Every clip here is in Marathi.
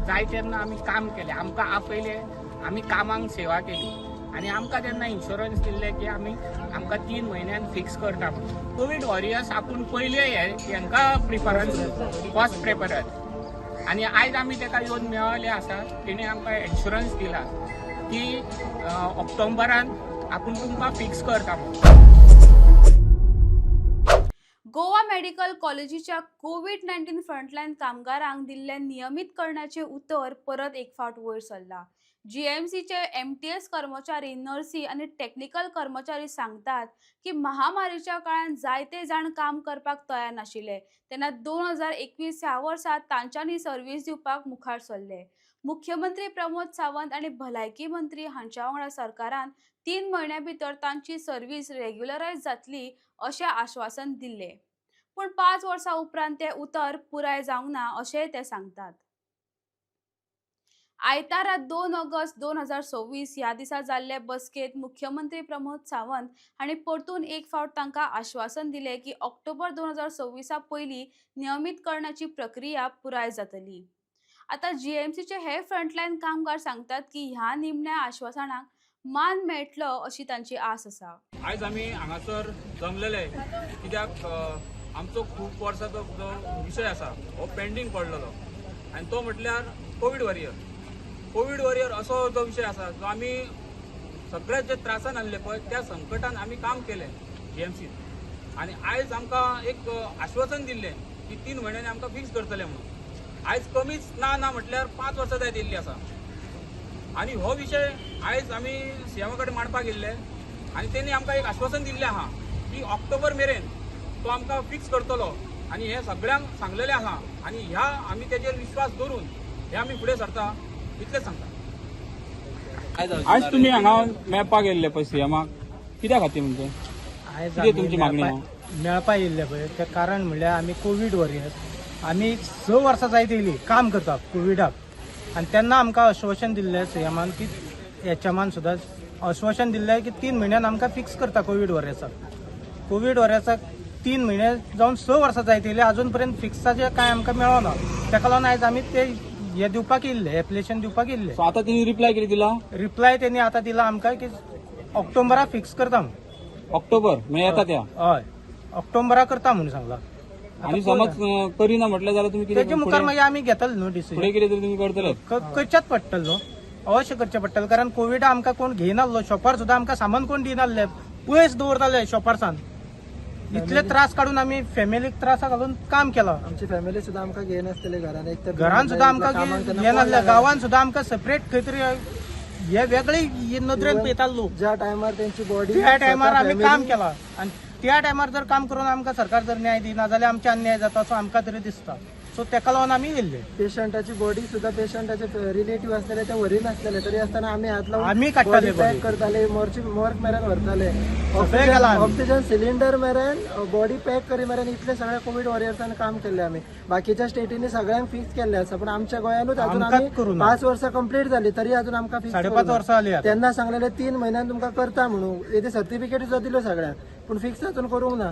जाय तेन्ना आमी काम केलें, आमकां आपयले, आमी कामांक सेवा केली आनी आमकां तेन्ना इन्शुरन्स दिल्ले की आमकां 3 म्हयन्यान फिक्स करता म्हणून. कोवीड वॉरियर्स आपूण पयले हांकां प्रिफरन्स फर्स्ट प्रेफरन्स आनी आयज आमी ताका येवन मेळले आसा. तेणे आमकां इन्शुरन्स दिला की ऑक्टोबरान आपूण तुमकां फिक्स करता म्हणून. गोवा मेडिकल कॉलेजीच्या कोविड-19 फ्रंटलाईन कामगारांक दिल्ले नियमित करण्याचे उतर परत एक फावट वयर सरला. जीएमसीचे एमटीएस कर्मचारी, नर्सी आणि टेक्निकल कर्मचारी सांगतात की महामारीच्या काळात जायते जाण काम करपाक तयार नाशिल्ले, तेन्ना 2021 ह्या वर्सात तांच्यांनी सर्व्हिस दिवपाक मुखार सरले. मुख्यमंत्री प्रमोद सावंत आणि भलायकी मंत्री हांच्या वांगडा सरकारान 3 म्हयन्यां भितर तांची सर्व्हिस रेग्युलरायज जातली अशें आश्वासन दिल्ले. पण 5 वर्सां उपरांत ते उतर पुराय जावंक ना अशेंय ते सांगतात. आयतारा 2 ऑगस्ट 2026 ह्या दिसा जाल्ले बसकेत मुख्यमंत्री प्रमोद सावंत हांणी परतून एक फावट तांकां आश्वासन दिले की ऑक्टोबर 2026 पयलीं नियमित करण्याची प्रक्रिया पुराय जातली. आता जीएमसीचे हे फ्रंटलाईन कामगार सांगतात की ह्या निमण्या आश्वासनाक मान मेळटलो अशी तांची आस आसा. आयज आमी हांगासर जमलेले कित्याक आमचो खूब वर्साचो जो विशय आसा हो पेंडींग पडलेलो आनी तो म्हटल्यार कोवीड वॉरियर असो जो विशय आसा जो आमी सगळे जे त्रासान आसले पळय त्या संकटान आमी काम केलें जीएमसीत आनी आयज आमकां एक आश्वासन दिल्लें की 3 म्हयन्यांनी आमकां फिक्स करतले म्हणून. आयज कमीच ना म्हटल्यार 5 वर्सां जायत येयल्ली आसा आनी हो विशय आयज आमी सीएमा कडेन मांडपाक गेल्ले आनी तेणी आमकां एक आश्वासन दिल्लें आहा की ऑक्टोबर मेरेन तो आमकां फिक्स करतलो आनी हे सगळ्यांक सांगलेलें आहा आनी ह्या आमी तेजेर विश्वास दवरून हे आमी फुडें सरता इतलेंच सांगता. आयज तुमी हांगा मेळपाक येयल्ले पळय सीएमाक कित्या खातीर म्हणजे कितें तुमची मागणी मेळपाक येयल्ले पळय तें कारण म्हणल्यार आमी कोवीड वॉरियर्स आमी 6 वर्सां जायत येयली काम करता कोविडाक आनी तेन्ना आमकां आश्वासन दिल्लें सीएमान की एचएमान सुद्दां आश्वासन दिल्लें की 3 म्हयन्यान आमकां फिक्स करता कोवीड वॉरियर्साक 3 म्हयने जावन 6 वर्सां जायत येयली अजून पर्यंत फिक्साचें कांय आमकां मेळना. तेका लागून आयज आमी ते हे दिवपाक येयल्ले एप्लिकेशन दिवपाक येयल्ले. सो आतां तेणी रिप्लाय कितें दिला? रिप्लाय तेणी आतां दिला आमकां की ऑक्टोबराक फिक्स करता म्हणून. ऑक्टोबर म्हणजे येता त्या हय ऑक्टोबराक करता म्हणून सांगला. आनी समज करिना म्हटल्यार जाल्यार तुमी कितें तेजे मुखार मागीर आमी घेतले न्हू डिसिजन. फुडें कितें तरी तुमी करतले? करचेच पडटलें न्हू, अवश्य करचें पडटलें कारण कोविड आमकां कोण घेयनासलो. शॉपार सुद्दां आमकां सामान कोण दिनासले, पयस दवरताले शॉपारसान. इतले त्रास काडून आमी फॅमिलीक त्रासा घालून काम केलां. आमची फॅमिली सुद्धा आमकां घेयनासतले घरान. एक तर घरान सुद्दां आमकां घेनासले, गांवान सुद्दां आमकां सेपरेट खंय तरी हे वेगळे नदरेन पळयताले लोक. ज्या टायमार त्यांची बॉडी त्या टायमार आमी काम केलां आनी त्या टायमार जर काम करून आमकां सरकार जर न्याय दिना जाल्यार आमचे अन्याय जाता असो आमकां तरी दिसता. सो तेका लागून आमी येयल्ले. पेशंटाची बॉडी सुद्धा पेशंटाचे रिलेटिव्ह असलेले ते व्हरी नासलेले तरी असताना आम्ही हात लावून आमी काडटाले पॅक करताले, मॉर्ग मेरेन व्हरताले, सगळें केलां आमी. ऑक्सिजन सिलिंडर मेरेन बॉडी पॅक करी मेरेन इतले सगळे कोविड वॉरियर्सान काम केले आमी. बाकीच्या स्टेटींनी सगळ्यांक फिक्स केल्ले आसा पण आमच्या गोंयानूच अजून आमी 5 वर्सां कंप्लीट झाली तरी अजून आमकां फिक्स 5.5 वर्सां जाली. त्यांना सांगलेले 3 म्हयन्यान तुमकां करता म्हणून. येते सर्टिफिकेट सुद्धा दिलो सगळ्यांक पण फिक्स अजून करूंक ना.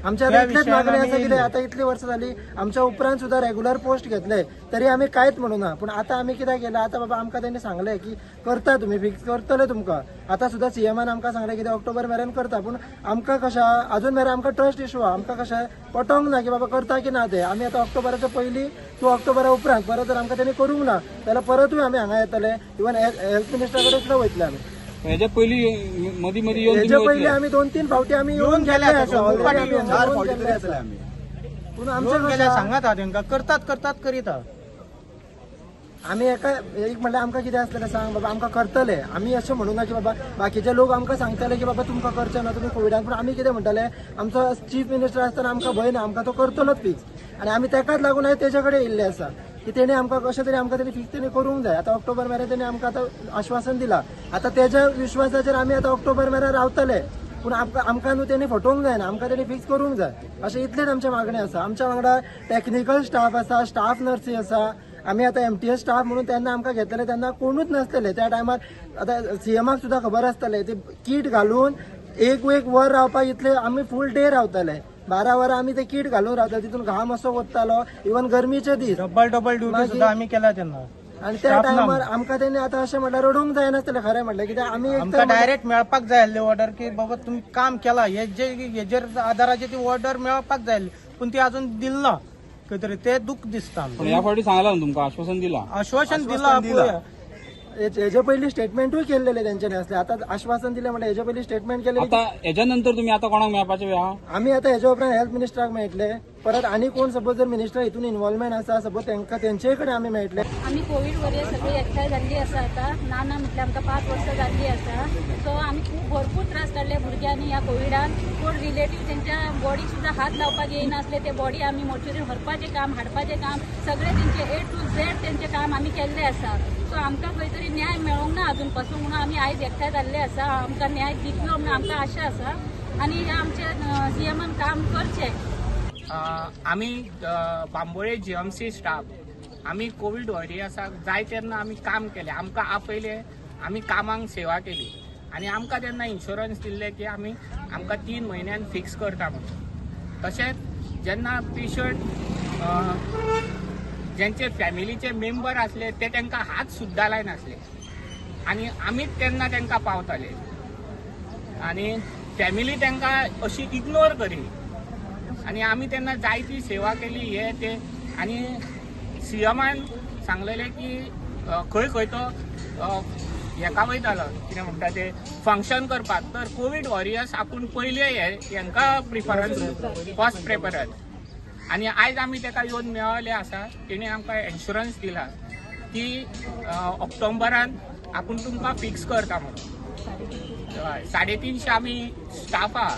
आमच्या इतलेच मागणी आसा कितें आता इतली वर्सां जाली आमच्या उपरांत सुद्धा रेग्युलर पोस्ट घेतले तरी आमी कांयच म्हणूं ना. पण आता आमी कितें केलें, आता बाबा आमकां तेणी सांगलें की करता तुमी फिक्स करतले तुमकां. आता सुद्धा सीएमान आमकां सांगलें कितें ऑक्टोबर मेरेन करता पण आमकां कशें अजून मेरेन आमकां ट्रस्ट इशू आहा. आमकां कशें पटोंक ना की बाबा करता की ना ते. आमी आतां ऑक्टोबराच्या पयलीं किंवा ऑक्टोबरा उपरांत परत जर आमकां तेणी करूंक ना जाल्यार परतूय आमी हांगा येतले. इवन हेल्थ मिनिस्टरा कडेन सुद्दां वयतले आमी. हेच्या पयलीं मदीं येवन हेच्या पयलीं आमी 2-3 फावटी आमी येऊन गेले ऑलरेडी पूण आमच्या आमच्या सांगात हा तेंकां करतात करीता. आमी एक म्हणल्यार आमकां कितें आसलेलें सांग बाबा आमकां करतले. आमी अशें म्हणूं ना की बाबा बाकीचे लोक आमकां सांगतले की बाबा तुमकां करचें ना तुमी कोविडान. पण आमी कितें म्हणटाले आमचो चीफ मिनिस्टर आसतना आमकां भंय ना, आमकां तो करतलोच फिक्स. आनी आमी तेकाच लागून तेजे कडेन येयल्ले आसा की तेणी आमकां कशें तरी आमकां तेणी फिक्स तेणी करूंक जाय. आतां ऑक्टोबर मेरेन तेणी आमकां आतां आश्वासन दिलां. आतां तेज्या विश्वासाचेर आमी आतां ऑक्टोबर मेरेन रावतले पूण आमकां न्हू तेणी फटोवंक जायना, आमकां तेणी फिक्स करूंक जाय. अशें इतलेच आमचे मागणी आसा. आमच्या वांगडा टेक्निकल स्टाफ आसा, स्टाफ नर्सी आसा. आमी आतां एमटीएस स्टाफ म्हणून तेन्ना आमकां घेतलेले तेन्ना कोणूच नासलेले. त्या टायमार आतां सीएमाक सुद्दां खबर आसतलें ते किट घालून एक वर रावपाक इतले आमी फूल डे रावतले. 12 वरां आमी ते किट घालून रावता, तितून घाम असो वतालो, इवन गरमीचे दीस. डबल ड्युटी मागीर- सुद्धा आम्ही केला त्यांना. आणि त्या स्टाफ टायमार ना. आमकां तेणी आतां अशें म्हटल्यार रडूंक जायनासलें खरें म्हटल्यार, कित्याक आमी एक तर आमकां डायरेक्ट मेळपाक जाय आसली ऑर्डर की बाबा तुम्ही काम केला हेजेर आधाराची ती ऑर्डर मेळपाक जाय आसली, पण ती अजून दिली ना. खंय तरी ते दुःख दिसता आमकां. या फावटी सांगला तुमकां आश्वासन दिला. आश्वासन दिला पळया. हेजे पयलीं स्टेटमेंटूय केल्लेले तेंच्यांनी असले. आतां आश्वासन दिलें म्हणजे हेजे पयलीं स्टेटमेंट केलेली. आता हेच्या नंतर तुम्ही आता कोणाक मेळपाचे आहा? आमी आतां हेजे उपरांत हेल्थ मिनिस्टराक मेळटले, परत आनी कोण सपोज जर मिनिस्टर हितून इन्वॉल्वमेंट आसा सपोज तेंचे कडेन आमी मेळटले. आम्ही कोविड वॉरियर सगळी एकठांय जाल्ली आसा आता. ना म्हटल्यार आमकां 5 वर्सां जाल्ली आसा. सो आमी खूब भरपूर त्रास काडले भुरग्यांनी ह्या कोविडान. कोण रिलेटीव तेंच्या बॉडीक सुद्दां हात लावपाक येयनासले. ते बॉडी आमी मोर्चरीन व्हरपाचें काम, हाडपाचें काम, सगळे तेंचे A to Z तेंचें काम आमी केल्लें आसा. सो आमकां खंय तरी न्याय मेळोंक ना अजून पासून, म्हणून आमी आयज एकठांय जाल्ले आसा. आमकां न्याय दितलो म्हणून आमकां आशा आसा आनी हे आमचे CMन काम करचें. आम्ही बांबोळे GMC स्टाफ आम्ही कोविड वॉरियर्साक जाय तेन्ना आम्ही काम केले. आमकां आपयले, आम्ही कामांक सेवा केली आणि आमकां तेन्ना इन्शुरन्स दिल्ले की आमकां 3 म्हयन्यान फिक्स करता म्हणून. तशेंच जेन्ना पेशंट जेंचे फॅमिलीचे मेंबर असले ते तांकां हात सुद्दां लायनासले आणि आमीच तेन्ना तांकां पावताले आणि फॅमिली तांकां अशी इग्नोर करी आणि आम्ही त्यांना जायती सेवा केली हे ते. आणि CMन सांगलेले की खंय खंय तो हेका वयतालो कितें म्हणटा ते फंक्शन करपाक, तर कोविड वॉरियर्स आपूण पयले हेंकां प्रिफरन्स फर्स्ट प्रेफरन्स. आणि आयज आमी ताका येवन मेळले आसा. तेणी आमकां इन्शुरन्स दिला की ऑक्टोबरान आपूण तुमकां फिक्स करता म्हणून. 350 आमी स्टाफ आहा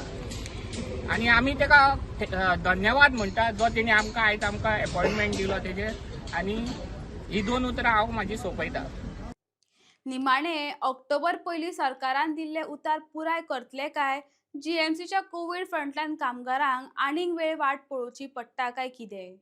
आणि आमी ताका धन्यवाद म्हणटा जो तेणी आमकां आयज आमकां अपॉइंटमेंट दिलो तेजेर. आणि ही 2 उतरां हांव म्हाजी सोंपयतां. निमाणे ऑक्टोबर पयलीं सरकारान दिल्ले उतार पुराय करतले काय? GMCच्या कोविड फ्रंटलायन कामगारांक आनीक वेळ वाट पळोवची पडटा काय कितें?